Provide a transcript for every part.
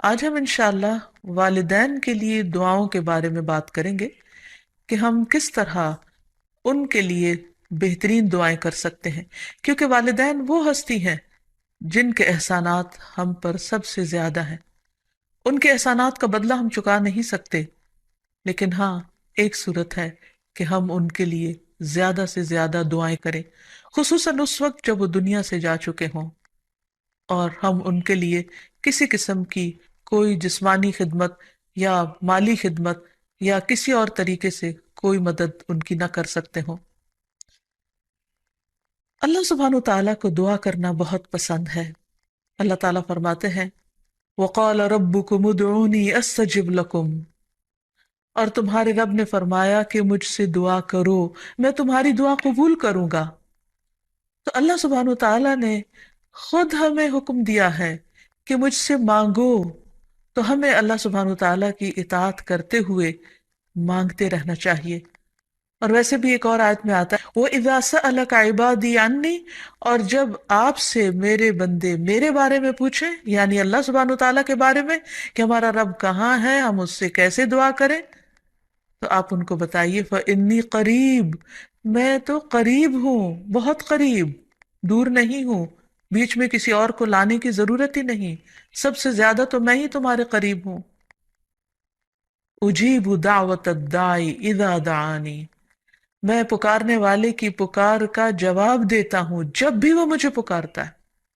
آج ہم انشاءاللہ والدین کے لیے دعاؤں کے بارے میں بات کریں گے کہ ہم کس طرح ان کے لیے بہترین دعائیں کر سکتے ہیں، کیونکہ والدین وہ ہستی ہیں جن کے احسانات ہم پر سب سے زیادہ ہیں۔ ان کے احسانات کا بدلہ ہم چکا نہیں سکتے، لیکن ہاں، ایک صورت ہے کہ ہم ان کے لیے زیادہ سے زیادہ دعائیں کریں، خصوصاً اس وقت جب وہ دنیا سے جا چکے ہوں، اور ہم ان کے لیے کسی قسم کی کوئی جسمانی خدمت یا مالی خدمت یا کسی اور طریقے سے کوئی مدد ان کی نہ کر سکتے ہوں۔ اللہ سبحانہ تعالیٰ کو دعا کرنا بہت پسند ہے۔ اللہ تعالیٰ فرماتے ہیں وَقَالَ رَبُّكُمُ ادْعُونِي أَسْتَجِبْ لَكُمْ، اور تمہارے رب نے فرمایا کہ مجھ سے دعا کرو، میں تمہاری دعا قبول کروں گا۔ تو اللہ سبحانہ تعالیٰ نے خود ہمیں حکم دیا ہے کہ مجھ سے مانگو، تو ہمیں اللہ سبحانہ تعالیٰ کی اطاعت کرتے ہوئے مانگتے رہنا چاہیے۔ اور ویسے بھی ایک اور آیت میں آتا ہے وَإِذَا سَأَلَكَ عِبَادِي عَنِّي، اور جب آپ سے میرے بندے میرے بارے میں پوچھیں، یعنی اللہ سبحانہ تعالیٰ کے بارے میں کہ ہمارا رب کہاں ہے، ہم اس سے کیسے دعا کریں، تو آپ ان کو بتائیے فَإِنِّي قریب، میں تو قریب ہوں، بہت قریب، دور نہیں ہوں، بیچ میں کسی اور کو لانے کی ضرورت ہی نہیں، سب سے زیادہ تو میں ہی تمہارے قریب ہوں۔ اجیب دعوت الداعی اذا دعانی، میں پکارنے والے کی پکار کا جواب دیتا ہوں جب بھی وہ مجھے پکارتا ہے،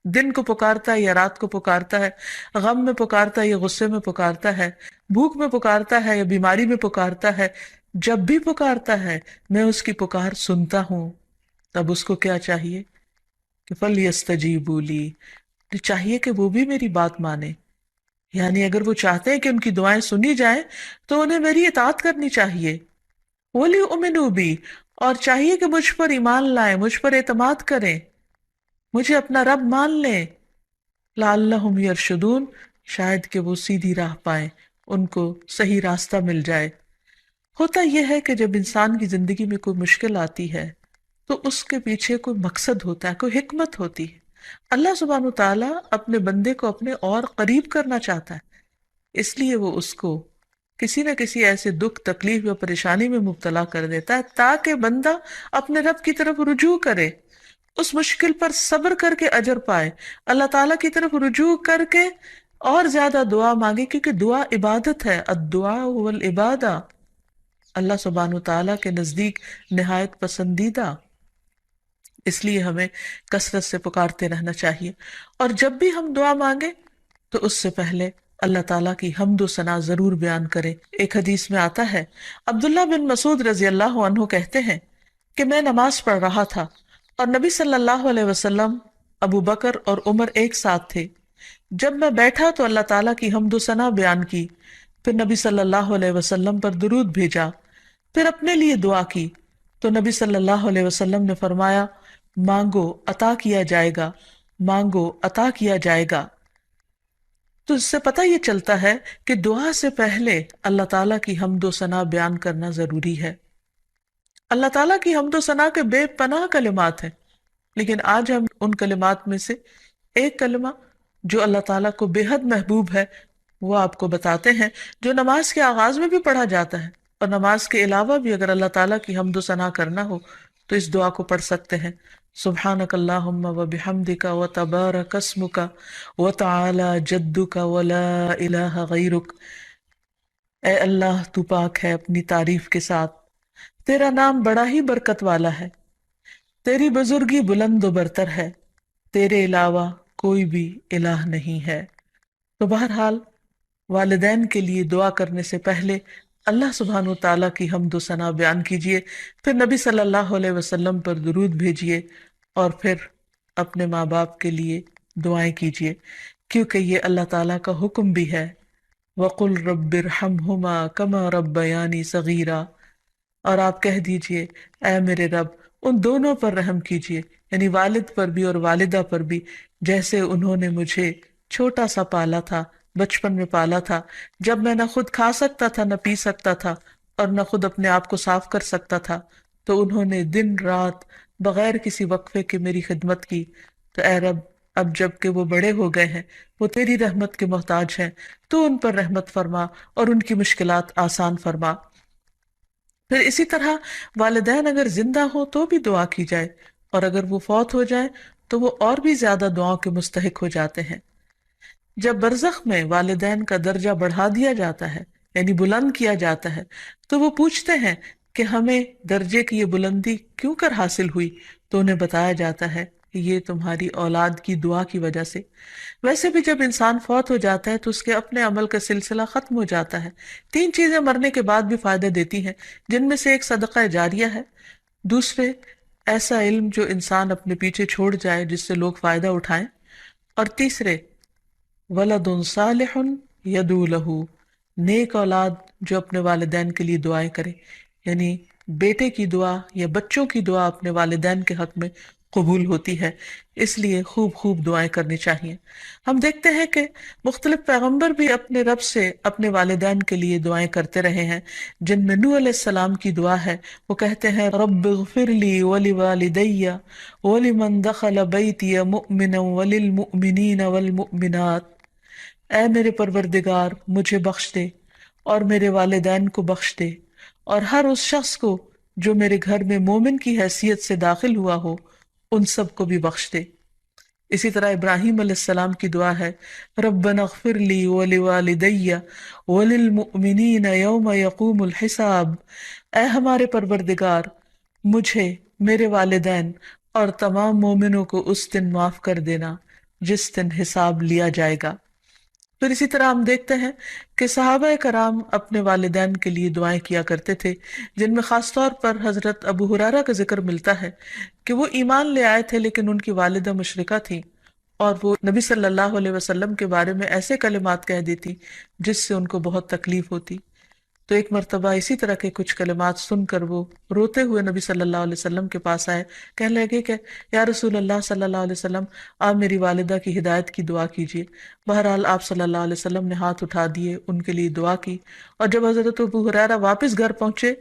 دن کو پکارتا ہے یا رات کو پکارتا ہے، غم میں پکارتا ہے یا غصے میں پکارتا ہے، بھوک میں پکارتا ہے یا بیماری میں پکارتا ہے، جب بھی پکارتا ہے میں اس کی پکار سنتا ہوں۔ تب اس کو کیا چاہیے کہ فَلْيَسْتَجِيبُوا لِي، چاہیے کہ وہ بھی میری بات مانے، یعنی اگر وہ چاہتے ہیں کہ ان کی دعائیں سنی جائیں تو انہیں میری اطاعت کرنی چاہیے۔ وَلْيُؤْمِنُوا بِي، اور چاہیے کہ مجھ پر ایمان لائیں، مجھ پر اعتماد کریں، مجھے اپنا رب مان لیں، لعلہم یرشدون، شاید کہ وہ سیدھی راہ پائیں، ان کو صحیح راستہ مل جائے۔ ہوتا یہ ہے کہ جب انسان کی زندگی میں کوئی مشکل آتی ہے تو اس کے پیچھے کوئی مقصد ہوتا ہے، کوئی حکمت ہوتی ہے۔ اللہ سبحانہ تعالیٰ اپنے بندے کو اپنے اور قریب کرنا چاہتا ہے، اس لیے وہ اس کو کسی نہ کسی ایسے دکھ، تکلیف یا پریشانی میں مبتلا کر دیتا ہے تاکہ بندہ اپنے رب کی طرف رجوع کرے، اس مشکل پر صبر کر کے اجر پائے، اللہ تعالیٰ کی طرف رجوع کر کے اور زیادہ دعا مانگے، کیونکہ دعا عبادت ہے، الدعاء والعبادہ، اللہ سبحانہ تعالیٰ کے نزدیک نہایت پسندیدہ، اس لیے ہمیں کثرت سے پکارتے رہنا چاہیے۔ اور جب بھی ہم دعا مانگیں تو اس سے پہلے اللہ تعالیٰ کی حمد و ثنا ضرور بیان کریں۔ ایک حدیث میں آتا ہے عبداللہ بن مسعود رضی اللہ عنہ کہتے ہیں کہ میں نماز پڑھ رہا تھا اور نبی صلی اللہ علیہ وسلم، ابو بکر اور عمر ایک ساتھ تھے۔ جب میں بیٹھا تو اللہ تعالیٰ کی حمد و ثنا بیان کی، پھر نبی صلی اللہ علیہ وسلم پر درود بھیجا، پھر اپنے لیے دعا کی، تو نبی صلی اللہ علیہ وسلم نے فرمایا مانگو عطا کیا جائے گا، مانگو عطا کیا جائے گا۔ تو اس سے پتہ یہ چلتا ہے کہ دعا سے پہلے اللہ تعالیٰ کی حمد و ثنا بیان کرنا ضروری ہے۔ اللہ تعالیٰ کی حمد و ثنا کے بے پناہ کلمات ہیں، لیکن آج ہم ان کلمات میں سے ایک کلمہ جو اللہ تعالیٰ کو بے حد محبوب ہے وہ آپ کو بتاتے ہیں، جو نماز کے آغاز میں بھی پڑھا جاتا ہے، اور نماز کے علاوہ بھی اگر اللہ تعالیٰ کی حمد و ثنا کرنا ہو تو اس دعا کو پڑھ سکتے ہیں۔ سبحانک اللہم وبحمدک وتبارک اسمک وتعالی جدک ولا الہ غیرک، اے اللہ تو پاک ہے اپنی تعریف کے ساتھ، تیرا نام بڑا ہی برکت والا ہے، تیری بزرگی بلند و برتر ہے، تیرے علاوہ کوئی بھی الہ نہیں ہے۔ تو بہرحال والدین کے لیے دعا کرنے سے پہلے اللہ سبحانہ تعالیٰ کی حمد و ثنا بیان کیجیے، پھر نبی صلی اللہ علیہ وسلم پر درود بھیجیے، اور پھر اپنے ماں باپ کے لیے دعائیں کیجیے، کیونکہ یہ اللہ تعالیٰ کا حکم بھی ہے وَقُلْ رَبِّ ارْحَمْهُمَا كَمَا رَبَّيَانِي صَغِيرًا، اور آپ کہہ دیجئے اے میرے رب ان دونوں پر رحم کیجیے، یعنی والد پر بھی اور والدہ پر بھی، جیسے انہوں نے مجھے چھوٹا سا پالا تھا، بچپن میں پالا تھا، جب میں نہ خود کھا سکتا تھا، نہ پی سکتا تھا، اور نہ خود اپنے آپ کو صاف کر سکتا تھا، تو انہوں نے دن رات بغیر کسی وقفے کے میری خدمت کی، تو اے رب اب جب کہ وہ بڑے ہو گئے ہیں، وہ تیری رحمت کے محتاج ہیں، تو ان پر رحمت فرما اور ان کی مشکلات آسان فرما۔ پھر اسی طرح والدین اگر زندہ ہو تو بھی دعا کی جائے، اور اگر وہ فوت ہو جائے تو وہ اور بھی زیادہ دعاؤں کے مستحق ہو جاتے ہیں۔ جب برزخ میں والدین کا درجہ بڑھا دیا جاتا ہے، یعنی بلند کیا جاتا ہے، تو وہ پوچھتے ہیں کہ ہمیں درجے کی یہ بلندی کیوں کر حاصل ہوئی؟ تو انہیں بتایا جاتا ہے کہ یہ تمہاری اولاد کی دعا کی وجہ سے۔ ویسے بھی جب انسان فوت ہو جاتا ہے تو اس کے اپنے عمل کا سلسلہ ختم ہو جاتا ہے۔ تین چیزیں مرنے کے بعد بھی فائدہ دیتی ہیں، جن میں سے ایک صدقہ جاریہ ہے، دوسرے ایسا علم جو انسان اپنے پیچھے چھوڑ جائے جس سے لوگ فائدہ اٹھائیں، اور تیسرے ولد صالح یدعو لہ، نیک اولاد جو اپنے والدین کے لیے دعائیں کرے، یعنی بیٹے کی دعا یا بچوں کی دعا اپنے والدین کے حق میں قبول ہوتی ہے، اس لیے خوب خوب دعائیں کرنی چاہیے۔ ہم دیکھتے ہیں کہ مختلف پیغمبر بھی اپنے رب سے اپنے والدین کے لیے دعائیں کرتے رہے ہیں، جن میں نوح علیہ السلام کی دعا ہے۔ وہ کہتے ہیں رب اغفر لی ولوالدی ولمن دخل بیتی مؤمنا وللمؤمنین والمؤمنات، اے میرے پروردگار مجھے بخش دے اور میرے والدین کو بخش دے، اور ہر اس شخص کو جو میرے گھر میں مومن کی حیثیت سے داخل ہوا ہو، ان سب کو بھی بخش دے۔ اسی طرح ابراہیم علیہ السلام کی دعا ہے ربنا اغفر لی ولوالدی وللمؤمنین یوم یقوم الحساب، اے ہمارے پروردگار مجھے، میرے والدین اور تمام مومنوں کو اس دن معاف کر دینا جس دن حساب لیا جائے گا۔ پھر اسی طرح ہم دیکھتے ہیں کہ صحابہ کرام اپنے والدین کے لیے دعائیں کیا کرتے تھے، جن میں خاص طور پر حضرت ابو ہریرہ کا ذکر ملتا ہے کہ وہ ایمان لے آئے تھے لیکن ان کی والدہ مشرکہ تھیں، اور وہ نبی صلی اللہ علیہ وسلم کے بارے میں ایسے کلمات کہہ دیتی جس سے ان کو بہت تکلیف ہوتی۔ تو ایک مرتبہ اسی طرح کے کچھ کلمات سن کر وہ روتے ہوئے نبی صلی اللہ علیہ وسلم کے پاس آئے، کہنے لگے کہ یا رسول اللہ صلی اللہ علیہ وسلم، آپ میری والدہ کی ہدایت کی دعا کیجیے۔ بہرحال آپ صلی اللہ علیہ وسلم نے ہاتھ اٹھا دیے، ان کے لیے دعا کی، اور جب حضرت ابو ہریرہ واپس گھر پہنچے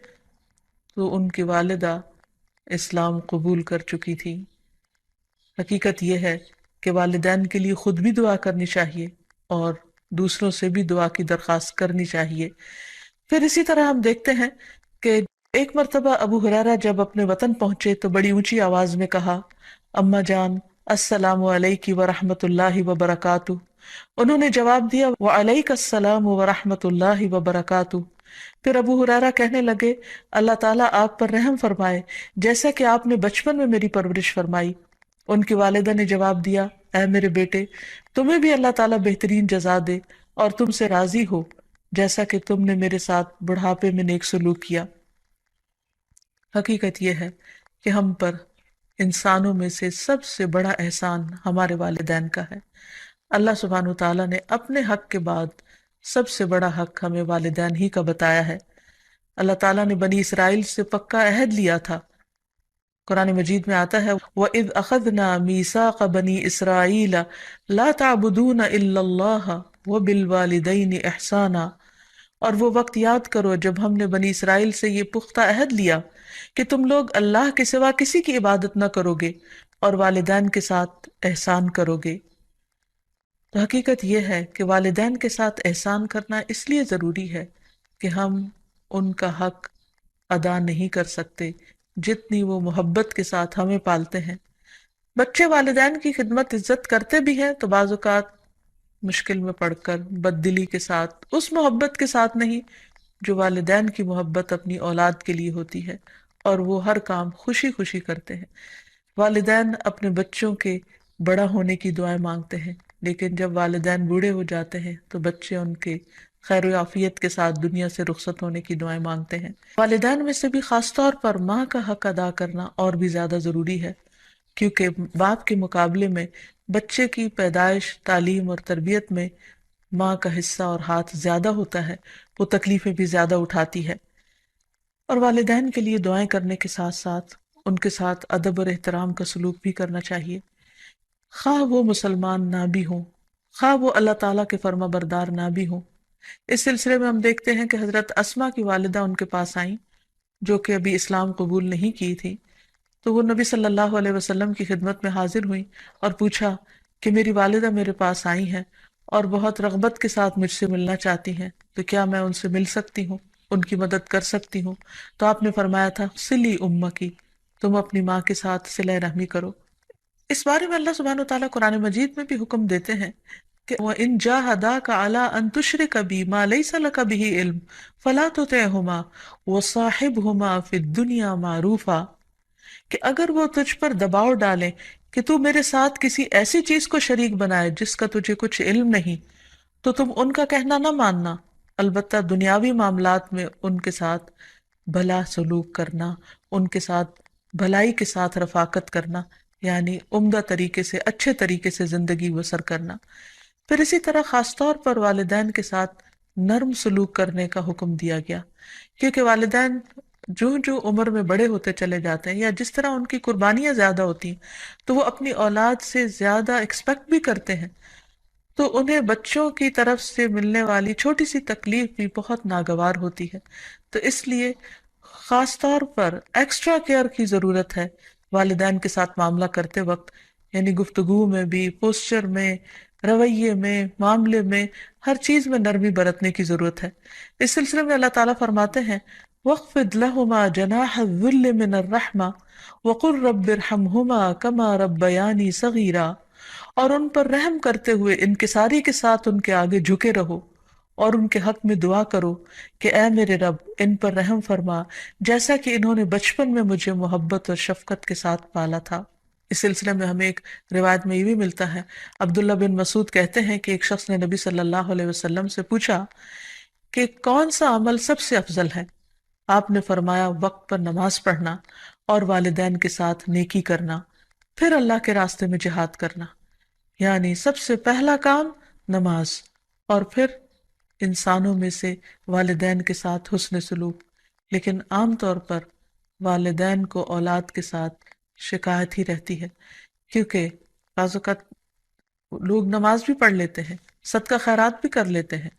تو ان کی والدہ اسلام قبول کر چکی تھی۔ حقیقت یہ ہے کہ والدین کے لیے خود بھی دعا کرنی چاہیے اور دوسروں سے بھی دعا کی درخواست کرنی چاہیے۔ پھر اسی طرح ہم دیکھتے ہیں کہ ایک مرتبہ ابو ہریرہ جب اپنے وطن پہنچے تو بڑی اونچی آواز میں کہا اماں جان السلام علیکی ورحمۃ اللہ وبرکاتہ۔ انہوں نے جواب دیا وعلیک السلام ورحمۃ اللہ وبرکاتہ۔ پھر ابو ہریرہ کہنے لگے اللہ تعالیٰ آپ پر رحم فرمائے جیسا کہ آپ نے بچپن میں میری پرورش فرمائی۔ ان کی والدہ نے جواب دیا اے میرے بیٹے، تمہیں بھی اللہ تعالیٰ بہترین جزا دے اور تم سے راضی ہو جیسا کہ تم نے میرے ساتھ بڑھاپے میں نیک سلوک کیا۔ حقیقت یہ ہے کہ ہم پر انسانوں میں سے سب سے بڑا احسان ہمارے والدین کا ہے۔ اللہ سبحانہ وتعالیٰ نے اپنے حق کے بعد سب سے بڑا حق ہمیں والدین ہی کا بتایا ہے۔ اللہ تعالیٰ نے بنی اسرائیل سے پکا عہد لیا تھا۔ قرآن مجید میں آتا ہے وَإِذْ أَخَذْنَا مِيثَاقَ بَنِي إِسْرَائِيلَ لَا تَعْبُدُونَ إِلَّا اللَّهَ وَبِالْوَالِدَيْنِ إِحْسَانًا، اور وہ وقت یاد کرو جب ہم نے بنی اسرائیل سے یہ پختہ عہد لیا کہ تم لوگ اللہ کے سوا کسی کی عبادت نہ کرو گے اور والدین کے ساتھ احسان کرو گے۔ تو حقیقت یہ ہے کہ والدین کے ساتھ احسان کرنا اس لیے ضروری ہے کہ ہم ان کا حق ادا نہیں کر سکتے جتنی وہ محبت کے ساتھ ہمیں پالتے ہیں۔ بچے والدین کی خدمت عزت کرتے بھی ہیں تو بعض اوقات مشکل میں پڑ کر بد دلی کے ساتھ، اس محبت کے ساتھ نہیں جو والدین کی محبت اپنی اولاد کے لیے ہوتی ہے، اور وہ ہر کام خوشی خوشی کرتے ہیں۔ والدین اپنے بچوں کے بڑا ہونے کی دعائیں مانگتے ہیں، لیکن جب والدین بوڑھے ہو جاتے ہیں تو بچے ان کے خیر و عافیت کے ساتھ دنیا سے رخصت ہونے کی دعائیں مانگتے ہیں۔ والدین میں سے بھی خاص طور پر ماں کا حق ادا کرنا اور بھی زیادہ ضروری ہے، کیونکہ باپ کے مقابلے میں بچے کی پیدائش، تعلیم اور تربیت میں ماں کا حصہ اور ہاتھ زیادہ ہوتا ہے، وہ تکلیفیں بھی زیادہ اٹھاتی ہے۔ اور والدین کے لیے دعائیں کرنے کے ساتھ ساتھ ان کے ساتھ ادب اور احترام کا سلوک بھی کرنا چاہیے، خواہ وہ مسلمان نہ بھی ہوں، خواہ وہ اللہ تعالیٰ کے فرما بردار نہ بھی ہوں۔ اس سلسلے میں ہم دیکھتے ہیں کہ حضرت اسما کی والدہ ان کے پاس آئیں جو کہ ابھی اسلام قبول نہیں کی تھی، تو وہ نبی صلی اللہ علیہ وسلم کی خدمت میں حاضر ہوئیں اور پوچھا کہ میری والدہ میرے پاس آئی ہیں اور بہت رغبت کے ساتھ مجھ سے ملنا چاہتی ہیں، تو کیا میں ان سے مل سکتی ہوں، ان کی مدد کر سکتی ہوں؟ تو آپ نے فرمایا تھا سلی کی، تم اپنی ماں کے ساتھ صلہ رحمی کرو۔ اس بارے میں اللہ سبحانہ وتعالیٰ قرآن مجید میں بھی حکم دیتے ہیں کہ وَإِن جَاهَدَاكَ عَلَىٰ أَن تُشْرِكَ بِي مَا لَيْسَ لَكَ بِهِ عِلْمٌ فَلَا تُطِعْهُمَا وَصَاحِبْهُمَا فِي الدُّنْيَا مَعْرُوفًا، کہ اگر وہ تجھ پر دباؤ ڈالیں کہ تو میرے ساتھ کسی ایسی چیز کو شریک بنائے جس کا تجھے کچھ علم نہیں، تو تم ان کا کہنا نہ ماننا، البتہ دنیاوی معاملات میں ان کے ساتھ بھلا سلوک کرنا، ان کے ساتھ بھلائی کے ساتھ رفاقت کرنا، یعنی عمدہ طریقے سے، اچھے طریقے سے زندگی بسر کرنا۔ پھر اسی طرح خاص طور پر والدین کے ساتھ نرم سلوک کرنے کا حکم دیا گیا، کیونکہ والدین جو جو عمر میں بڑے ہوتے چلے جاتے ہیں یا جس طرح ان کی قربانیاں زیادہ ہوتی ہیں تو وہ اپنی اولاد سے زیادہ ایکسپیکٹ بھی کرتے ہیں، تو انہیں بچوں کی طرف سے ملنے والی چھوٹی سی تکلیف بھی بہت ناگوار ہوتی ہے۔ تو اس لیے خاص طور پر ایکسٹرا کیئر کی ضرورت ہے والدین کے ساتھ معاملہ کرتے وقت، یعنی گفتگو میں بھی، پوسچر میں، رویے میں، معاملے میں، ہر چیز میں نرمی برتنے کی ضرورت ہے۔ اس سلسلے میں اللہ تعالیٰ فرماتے ہیں وَاخْفِضْ لَهُمَا جَنَاحَ الذُّلِّ مِنَ الرَّحْمَةِ وَقُلْ رَبِّ ارْحَمْهُمَا كَمَا رَبَّيَانِي صَغِيرًا، اور ان پر رحم کرتے ہوئے انکساری کے ساتھ ان کے آگے جھکے رہو اور ان کے حق میں دعا کرو کہ اے میرے رب ان پر رحم فرما جیسا کہ انہوں نے بچپن میں مجھے محبت اور شفقت کے ساتھ پالا تھا۔ اس سلسلے میں ہمیں ایک روایت میں یہ بھی ملتا ہے، عبداللہ بن مسعود کہتے ہیں کہ ایک شخص نے نبی صلی اللہ علیہ وسلم سے پوچھا کہ کون سا عمل سب سے افضل ہے؟ آپ نے فرمایا وقت پر نماز پڑھنا اور والدین کے ساتھ نیکی کرنا، پھر اللہ کے راستے میں جہاد کرنا، یعنی سب سے پہلا کام نماز، اور پھر انسانوں میں سے والدین کے ساتھ حسن سلوک۔ لیکن عام طور پر والدین کو اولاد کے ساتھ شکایت ہی رہتی ہے، کیونکہ بعض اوقات لوگ نماز بھی پڑھ لیتے ہیں، صدقہ خیرات بھی کر لیتے ہیں،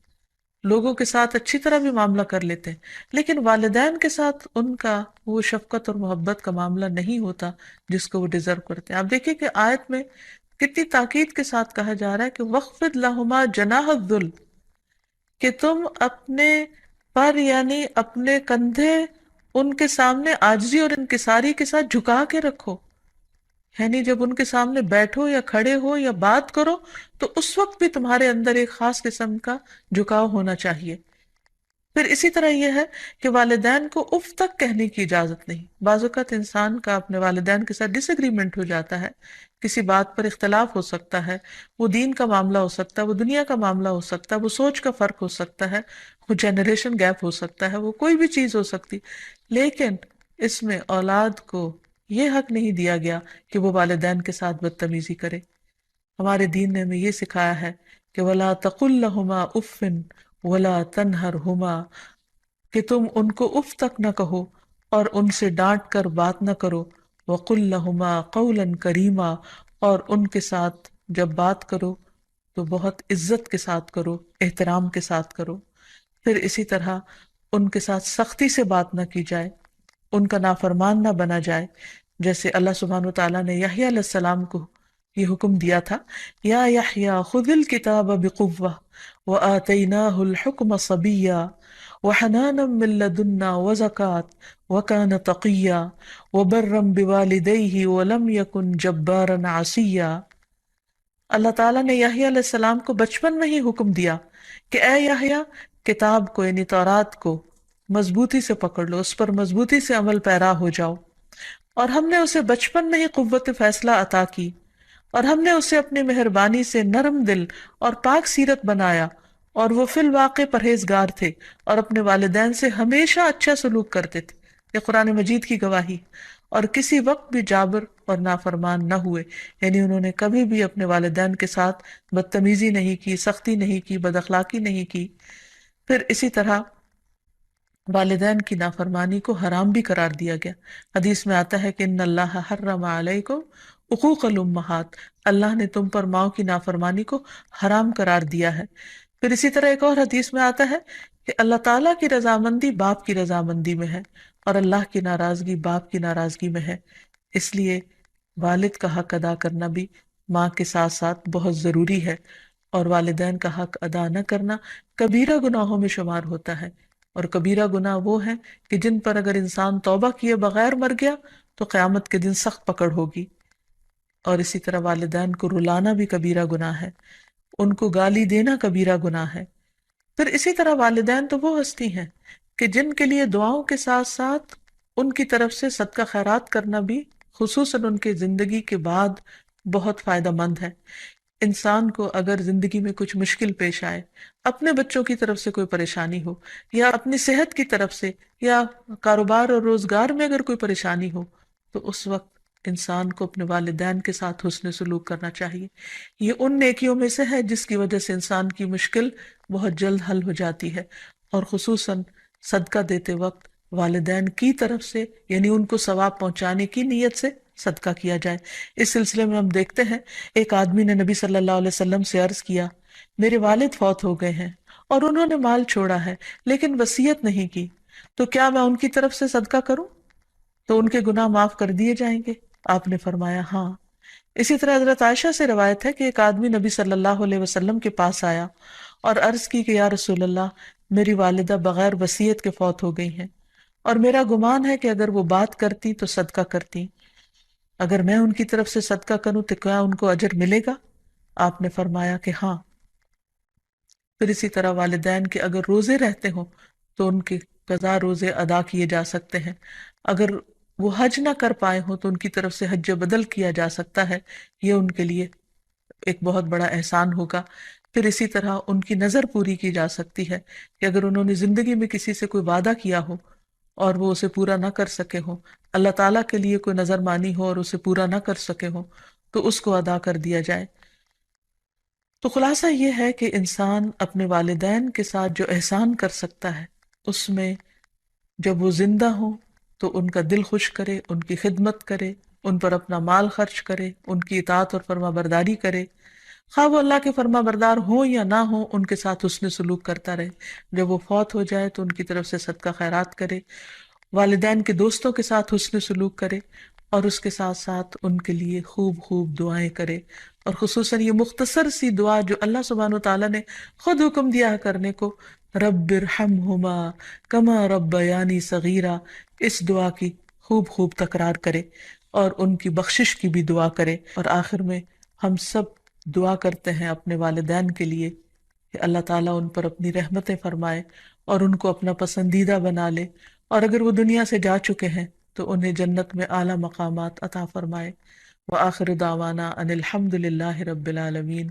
لوگوں کے ساتھ اچھی طرح بھی معاملہ کر لیتے ہیں، لیکن والدین کے ساتھ ان کا وہ شفقت اور محبت کا معاملہ نہیں ہوتا جس کو وہ ڈیزرو کرتے ہیں۔ آپ دیکھیں کہ آیت میں کتنی تاکید کے ساتھ کہا جا رہا ہے کہ وَاخْفِضْ لَهُمَا جَنَاحَ الذُّلِّ، کہ تم اپنے پر یعنی اپنے کندھے ان کے سامنے عاجزی اور انکساری کے ساتھ جھکا کے رکھو، یعنی جب ان کے سامنے بیٹھو یا کھڑے ہو یا بات کرو تو اس وقت بھی تمہارے اندر ایک خاص قسم کا جھکاؤ ہونا چاہیے۔ پھر اسی طرح یہ ہے کہ والدین کو اف تک کہنے کی اجازت نہیں۔ بعض اوقات انسان کا اپنے والدین کے ساتھ ڈس ایگریمنٹ ہو جاتا ہے، کسی بات پر اختلاف ہو سکتا ہے، وہ دین کا معاملہ ہو سکتا ہے، وہ دنیا کا معاملہ ہو سکتا ہے، وہ سوچ کا فرق ہو سکتا ہے، وہ جنریشن گیپ ہو سکتا ہے، وہ کوئی بھی چیز ہو سکتی، لیکن اس میں اولاد کو یہ حق نہیں دیا گیا کہ وہ والدین کے ساتھ بدتمیزی کرے۔ ہمارے دین نے ہمیں یہ سکھایا ہے کہ وَلَا تَقُلْ لَهُمَا أُفٍّ وَلَا تَنْهَرْهُمَا، کہ تم ان کو اف تک نہ کہو اور ان سے ڈانٹ کر بات نہ کرو، وَقُلْ لَهُمَا قَوْلًا كَرِيمًا، اور ان کے ساتھ جب بات کرو تو بہت عزت کے ساتھ کرو، احترام کے ساتھ کرو۔ پھر اسی طرح ان کے ساتھ سختی سے بات نہ کی جائے، ان کا نافرمان نہ بنا جائے، جیسے اللہ سبحانہ وتعالیٰ نے یحییٰ علیہ السلام کو یہ حکم دیا تھا یا یحییٰ خذ الکتاب بقوہ وآتیناہ الحکم صبیا وحنانا من لدنا وزکاة وکان تقیا وبرا بوالدیہ ولم یکن جبارا عصیا۔ اللہ تعالیٰ نے یحییٰ علیہ السلام کو بچپن میں ہی حکم دیا کہ اے یحییٰ، کتاب کو یعنی تورات کو مضبوطی سے پکڑ لو، اس پر مضبوطی سے عمل پیرا ہو جاؤ، اور ہم نے اسے بچپن میں ہی قوت فیصلہ عطا کی، اور ہم نے اسے اپنی مہربانی سے نرم دل اور پاک سیرت بنایا، اور وہ فی الواقع پرہیزگار تھے اور اپنے والدین سے ہمیشہ اچھا سلوک کرتے تھے۔ یہ قرآن مجید کی گواہی، اور کسی وقت بھی جابر اور نافرمان نہ ہوئے، یعنی انہوں نے کبھی بھی اپنے والدین کے ساتھ بدتمیزی نہیں کی، سختی نہیں کی، بد اخلاقی نہیں کی۔ پھر اسی طرح والدین کی نافرمانی کو حرام بھی قرار دیا گیا۔ حدیث میں آتا ہے کہ ان اللہ حرم علیکم حقوق الامہات، اللہ نے تم پر ماؤں کی نافرمانی کو حرام قرار دیا ہے۔ پھر اسی طرح ایک اور حدیث میں آتا ہے کہ اللہ تعالیٰ کی رضامندی باپ کی رضامندی میں ہے، اور اللہ کی ناراضگی باپ کی ناراضگی میں ہے، اس لیے والد کا حق ادا کرنا بھی ماں کے ساتھ ساتھ بہت ضروری ہے، اور والدین کا حق ادا نہ کرنا کبیرہ گناہوں میں شمار ہوتا ہے، اور کبیرہ گناہ وہ ہیں کہ جن پر اگر انسان توبہ کیے بغیر مر گیا تو قیامت کے دن سخت پکڑ ہوگی۔ اور اسی طرح والدین کو رلانا بھی کبیرہ گناہ ہے، ان کو گالی دینا کبیرہ گناہ ہے۔ پھر اسی طرح والدین تو وہ ہستی ہیں کہ جن کے لیے دعاؤں کے ساتھ ساتھ ان کی طرف سے صدقہ خیرات کرنا بھی خصوصاً ان کے زندگی کے بعد بہت فائدہ مند ہے۔ انسان کو اگر زندگی میں کچھ مشکل پیش آئے، اپنے بچوں کی طرف سے کوئی پریشانی ہو، یا اپنی صحت کی طرف سے، یا کاروبار اور روزگار میں اگر کوئی پریشانی ہو، تو اس وقت انسان کو اپنے والدین کے ساتھ حسن سلوک کرنا چاہیے۔ یہ ان نیکیوں میں سے ہے جس کی وجہ سے انسان کی مشکل بہت جلد حل ہو جاتی ہے، اور خصوصاً صدقہ دیتے وقت والدین کی طرف سے، یعنی ان کو ثواب پہنچانے کی نیت سے صدقہ کیا جائے۔ اس سلسلے میں ہم دیکھتے ہیں ایک آدمی نے نبی صلی اللہ علیہ وسلم سے عرض کیا، میرے والد فوت ہو گئے ہیں اور انہوں نے مال چھوڑا ہے لیکن وصیت نہیں کی، تو کیا میں ان کی طرف سے صدقہ کروں تو ان کے گناہ معاف کر دیے جائیں گے؟ آپ نے فرمایا ہاں۔ اسی طرح حضرت عائشہ سے روایت ہے کہ ایک آدمی نبی صلی اللہ علیہ وسلم کے پاس آیا اور عرض کی کہ یا رسول اللہ، میری والدہ بغیر وصیت کے فوت ہو گئی ہیں، اور میرا گمان ہے کہ اگر وہ بات کرتی تو صدقہ کرتی، اگر میں ان کی طرف سے صدقہ کروں تو کیا ان کو اجر ملے گا؟ آپ نے فرمایا کہ ہاں۔ پھر اسی طرح والدین کے اگر روزے رہتے ہوں تو ان کے قضا روزے ادا کیے جا سکتے ہیں، اگر وہ حج نہ کر پائے ہوں تو ان کی طرف سے حج بدل کیا جا سکتا ہے، یہ ان کے لیے ایک بہت بڑا احسان ہوگا۔ پھر اسی طرح ان کی نظر پوری کی جا سکتی ہے کہ اگر انہوں نے زندگی میں کسی سے کوئی وعدہ کیا ہو اور وہ اسے پورا نہ کر سکے ہو، اللہ تعالیٰ کے لیے کوئی نظر مانی ہو اور اسے پورا نہ کر سکے ہو، تو اس کو ادا کر دیا جائے۔ تو خلاصہ یہ ہے کہ انسان اپنے والدین کے ساتھ جو احسان کر سکتا ہے، اس میں جب وہ زندہ ہوں تو ان کا دل خوش کرے، ان کی خدمت کرے، ان پر اپنا مال خرچ کرے، ان کی اطاعت اور فرما برداری کرے، خواہ وہ اللہ کے فرما بردار ہوں یا نہ ہوں، ان کے ساتھ حسن سلوک کرتا رہے۔ جب وہ فوت ہو جائے تو ان کی طرف سے صدقہ خیرات کرے، والدین کے دوستوں کے ساتھ حسن سلوک کرے، اور اس کے ساتھ ساتھ ان کے لیے خوب خوب دعائیں کرے، اور خصوصاً یہ مختصر سی دعا جو اللہ سبحانہ و تعالیٰ نے خود حکم دیا ہے کرنے کو، رب ارحمہما کما ربیانی صغیرا، اس دعا کی خوب خوب تکرار کرے اور ان کی بخشش کی بھی دعا کرے۔ اور آخر میں ہم سب دعا کرتے ہیں اپنے والدین کے لیے کہ اللہ تعالیٰ ان پر اپنی رحمتیں فرمائے اور ان کو اپنا پسندیدہ بنا لے، اور اگر وہ دنیا سے جا چکے ہیں تو انہیں جنت میں اعلیٰ مقامات عطا فرمائے۔ وآخر دعوانا ان الحمد للہ رب العالمین۔